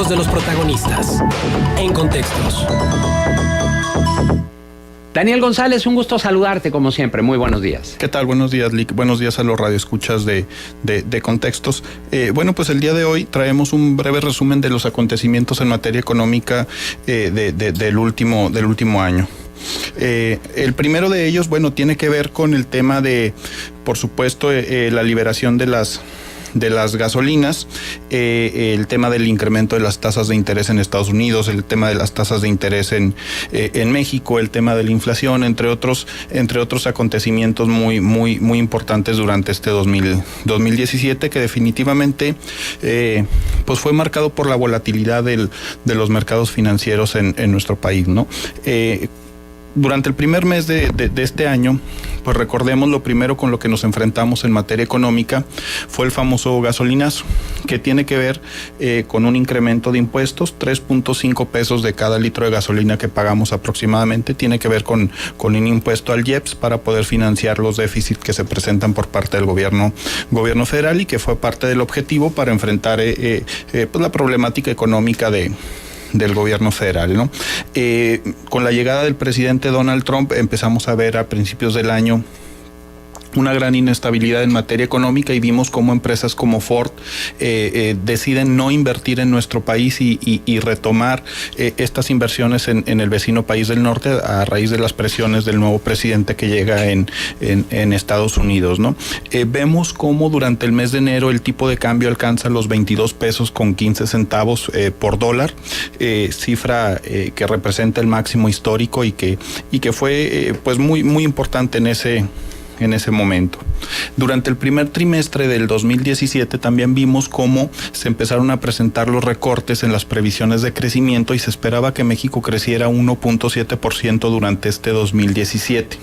voz de los protagonistas. En Contextos. Daniel González, un gusto saludarte como siempre. Muy buenos días. ¿Qué tal? Buenos días, Lick. Buenos días a los radioescuchas de Contextos. Bueno, pues el día de hoy traemos un breve resumen de los acontecimientos en materia económica del último año. El primero de ellos, bueno, tiene que ver con el tema de, por supuesto, la liberación de las gasolinas, el tema del incremento de las tasas de interés en Estados Unidos, el tema de las tasas de interés en México, el tema de la inflación, entre otros acontecimientos muy importantes durante este 2017, que definitivamente pues fue marcado por la volatilidad de los mercados financieros en nuestro país, ¿no? Durante el primer mes de este año, pues recordemos, lo primero con lo que nos enfrentamos en materia económica fue el famoso gasolinazo, que tiene que ver con un incremento de impuestos, 3.5 pesos de cada litro de gasolina que pagamos aproximadamente, tiene que ver con un impuesto al IEPS para poder financiar los déficits que se presentan por parte del gobierno federal, y que fue parte del objetivo para enfrentar pues la problemática económica del gobierno federal, ¿no? Con la llegada del presidente Donald Trump empezamos a ver a principios del año una gran inestabilidad en materia económica, y vimos cómo empresas como Ford deciden no invertir en nuestro país y retomar estas inversiones en el vecino país del norte a raíz de las presiones del nuevo presidente que llega en Estados Unidos, ¿no? Vemos cómo durante el mes de enero el tipo de cambio alcanza los 22 pesos con 15 centavos por dólar, cifra que representa el máximo histórico y que fue pues muy importante en ese momento. Durante el primer trimestre del 2017 también vimos cómo se empezaron a presentar los recortes en las previsiones de crecimiento, y se esperaba que México creciera 1.7% durante este 2017.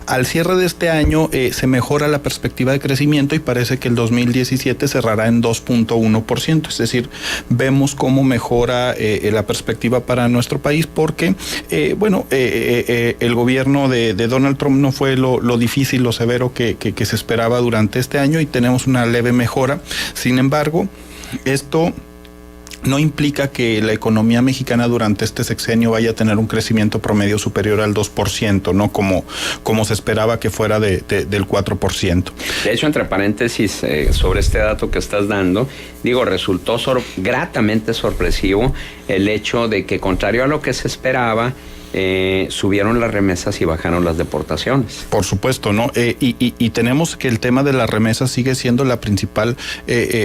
Al cierre de este año se mejora la perspectiva de crecimiento y parece que el 2017 cerrará en 2.1%, es decir, vemos cómo mejora la perspectiva para nuestro país, porque el gobierno de Donald Trump no fue lo difícil, lo severo que se esperaba durante este año, y tenemos una leve mejora. Sin embargo, esto no implica que la economía mexicana durante este sexenio vaya a tener un crecimiento promedio superior al 2%, ¿no? Como se esperaba que fuera del 4%. De hecho, entre paréntesis, sobre este dato que estás dando, resultó gratamente sorpresivo el hecho de que, contrario a lo que se esperaba, subieron las remesas y bajaron las deportaciones. Por supuesto, ¿no? Y tenemos que el tema de las remesas sigue siendo la principal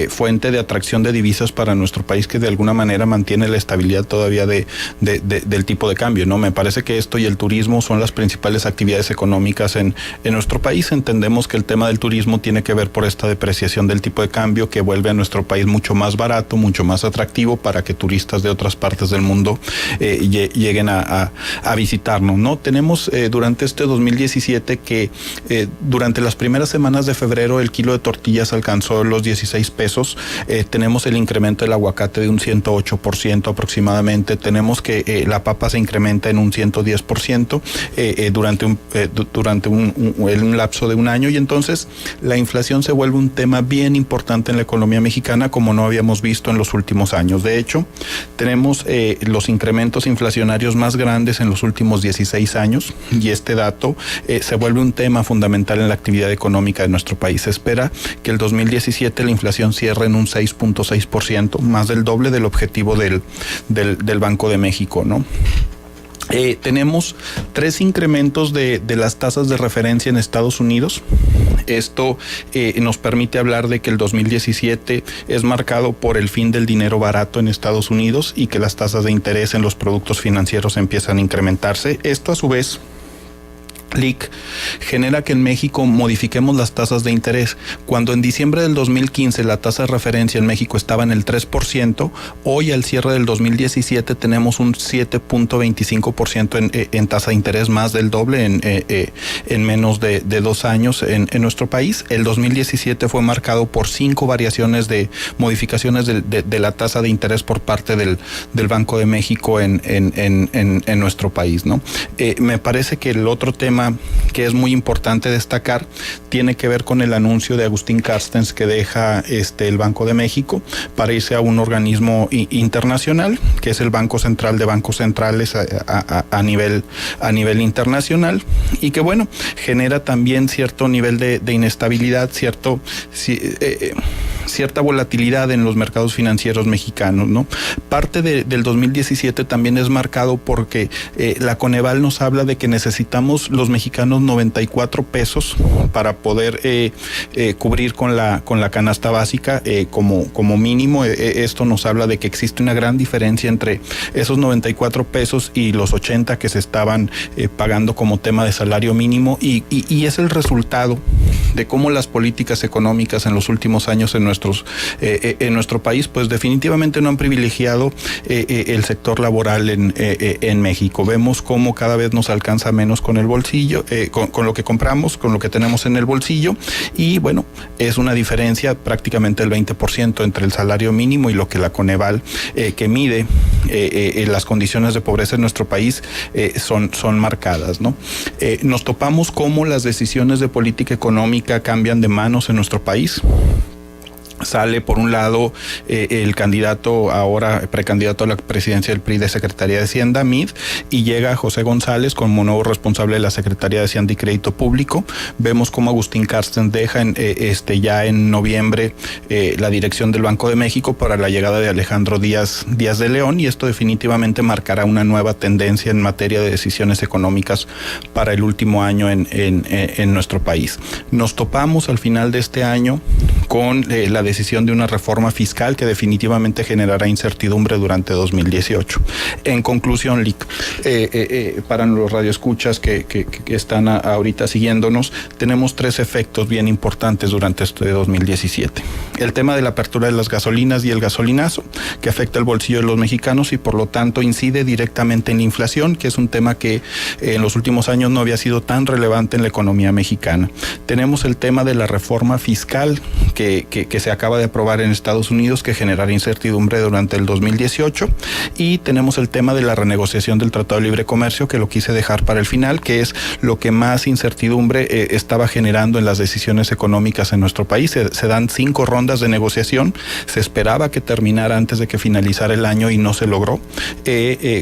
fuente de atracción de divisas para nuestro país, que de alguna manera mantiene la estabilidad todavía del tipo de cambio, ¿no? Me parece que esto y el turismo son las principales actividades económicas en nuestro país. Entendemos que el tema del turismo tiene que ver por esta depreciación del tipo de cambio, que vuelve a nuestro país mucho más barato, mucho más atractivo para que turistas de otras partes del mundo lleguen a visitarnos, ¿no? Tenemos durante este 2017 que durante las primeras semanas de febrero el kilo de tortillas alcanzó los 16 pesos, tenemos el incremento del aguacate de un 108% aproximadamente, tenemos que la papa se incrementa en un 110% durante un lapso de un año, y entonces la inflación se vuelve un tema bien importante en la economía mexicana como no habíamos visto en los últimos años. De hecho, tenemos los incrementos inflacionarios más grandes en los últimos 16 años, y este dato se vuelve un tema fundamental en la actividad económica de nuestro país. Se espera que el 2017 la inflación cierre en un 6.6%, más del doble del objetivo del Banco de México, ¿no? Tenemos 3 incrementos de las tasas de referencia en Estados Unidos. Esto nos permite hablar de que el 2017 es marcado por el fin del dinero barato en Estados Unidos y que las tasas de interés en los productos financieros empiezan a incrementarse. Esto, a su vez, LIC, genera que en México modifiquemos las tasas de interés. Cuando en diciembre del 2015 la tasa de referencia en México estaba en el 3%, hoy al cierre del 2017 tenemos un 7.25% en tasa de interés, más del doble en menos de 2 años en nuestro país. El 2017 fue marcado por 5 variaciones de modificaciones de la tasa de interés por parte del Banco de México en nuestro país, ¿no? Me parece que el otro tema tema que es muy importante destacar tiene que ver con el anuncio de Agustín Carstens que deja el Banco de México para irse a un organismo internacional, que es el Banco Central de Bancos Centrales a nivel internacional, y que bueno, genera también cierto nivel de inestabilidad, cierta volatilidad en los mercados financieros mexicanos, ¿no? Parte del 2017 también es marcado porque la Coneval nos habla de que necesitamos los mexicanos 94 pesos para poder cubrir con la canasta básica como mínimo. Esto nos habla de que existe una gran diferencia entre esos 94 pesos y los 80 que se estaban pagando como tema de salario mínimo, y es el resultado de cómo las políticas económicas en los últimos años en nuestro país pues definitivamente no han privilegiado el sector laboral en México. Vemos cómo cada vez nos alcanza menos con el bolsillo, con lo que compramos, con lo que tenemos en el bolsillo, y bueno, es una diferencia prácticamente del 20% entre el salario mínimo y lo que la Coneval que mide las condiciones de pobreza en nuestro país son marcadas, ¿no? Nos topamos cómo las decisiones de política económica cambian de manos en nuestro país. Sale por un lado el candidato, ahora precandidato a la presidencia del PRI de Secretaría de Hacienda, Mid, y llega José González como nuevo responsable de la Secretaría de Hacienda y Crédito Público. Vemos cómo Agustín Carstens deja ya en noviembre la dirección del Banco de México para la llegada de Alejandro Díaz de León, y esto definitivamente marcará una nueva tendencia en materia de decisiones económicas para el último año en nuestro país. Nos topamos al final de este año con la decisión de una reforma fiscal que definitivamente generará incertidumbre durante 2018. En conclusión, Lic, para los radioescuchas que están ahorita siguiéndonos, tenemos 3 efectos bien importantes durante este 2017. El tema de la apertura de las gasolinas y el gasolinazo, que afecta el bolsillo de los mexicanos y por lo tanto incide directamente en la inflación, que es un tema que en los últimos años no había sido tan relevante en la economía mexicana. Tenemos el tema de la reforma fiscal que se acaba de aprobar en Estados Unidos, que generará incertidumbre durante el 2018, y tenemos el tema de la renegociación del Tratado de Libre Comercio, que lo quise dejar para el final, que es lo que más incertidumbre estaba generando en las decisiones económicas en nuestro país. Se dan 5 rondas de negociación, se esperaba que terminara antes de que finalizara el año y no se logró,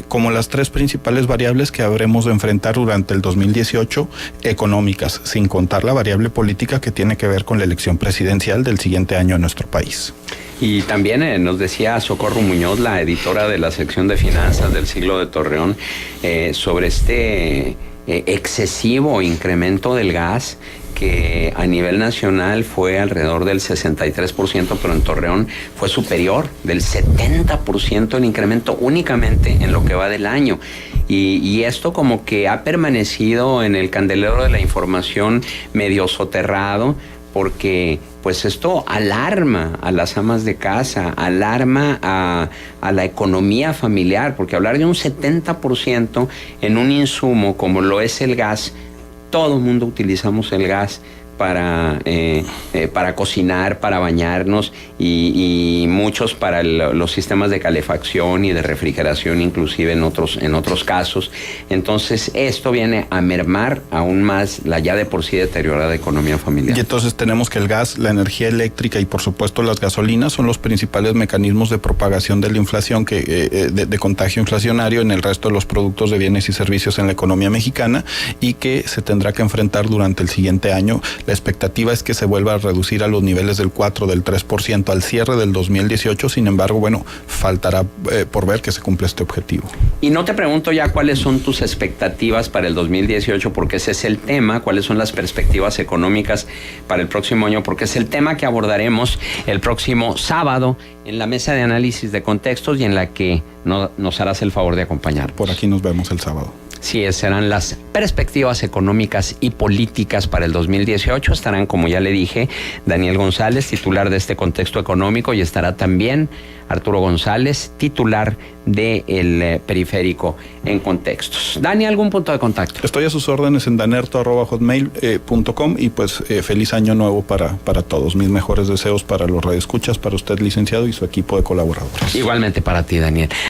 como las 3 principales variables que habremos de enfrentar durante el 2018 económicas, sin contar la variable política que tiene que ver con la elección presidencial del siguiente año en nuestro país. Y también nos decía Socorro Muñoz, la editora de la sección de finanzas del Siglo de Torreón, sobre este excesivo incremento del gas, que a nivel nacional fue alrededor del 63%, pero en Torreón fue superior, del 70% el incremento únicamente en lo que va del año. Y esto como que ha permanecido en el candelero de la información medio soterrado, porque pues esto alarma a las amas de casa, alarma a la economía familiar, porque hablar de un 70% en un insumo como lo es el gas, todo el mundo utilizamos el gas para cocinar, para bañarnos, y muchos para los sistemas de calefacción y de refrigeración, inclusive en otros casos. Entonces esto viene a mermar aún más la ya de por sí deteriorada economía familiar. Y entonces tenemos que el gas, la energía eléctrica y por supuesto las gasolinas son los principales mecanismos de propagación de la inflación, de contagio inflacionario en el resto de los productos de bienes y servicios en la economía mexicana, y que se tendrá que enfrentar durante el siguiente año. La expectativa es que se vuelva a reducir a los niveles del 4, del 3% al cierre del 2018. Sin embargo, bueno, faltará por ver que se cumpla este objetivo. Y no te pregunto ya cuáles son tus expectativas para el 2018, porque ese es el tema, cuáles son las perspectivas económicas para el próximo año, porque es el tema que abordaremos el próximo sábado en la mesa de análisis de contextos y en la que nos harás el favor de acompañar. Por aquí nos vemos el sábado. Sí, serán las perspectivas económicas y políticas para el 2018. Estarán, como ya le dije, Daniel González, titular de este contexto económico, y estará también Arturo González, titular del Periférico en Contextos. Dani, ¿algún punto de contacto? Estoy a sus órdenes en danerto@hotmail.com, y pues feliz año nuevo para todos. Mis mejores deseos para los radioescuchas, para usted, licenciado, y su equipo de colaboradores. Igualmente para ti, Daniel.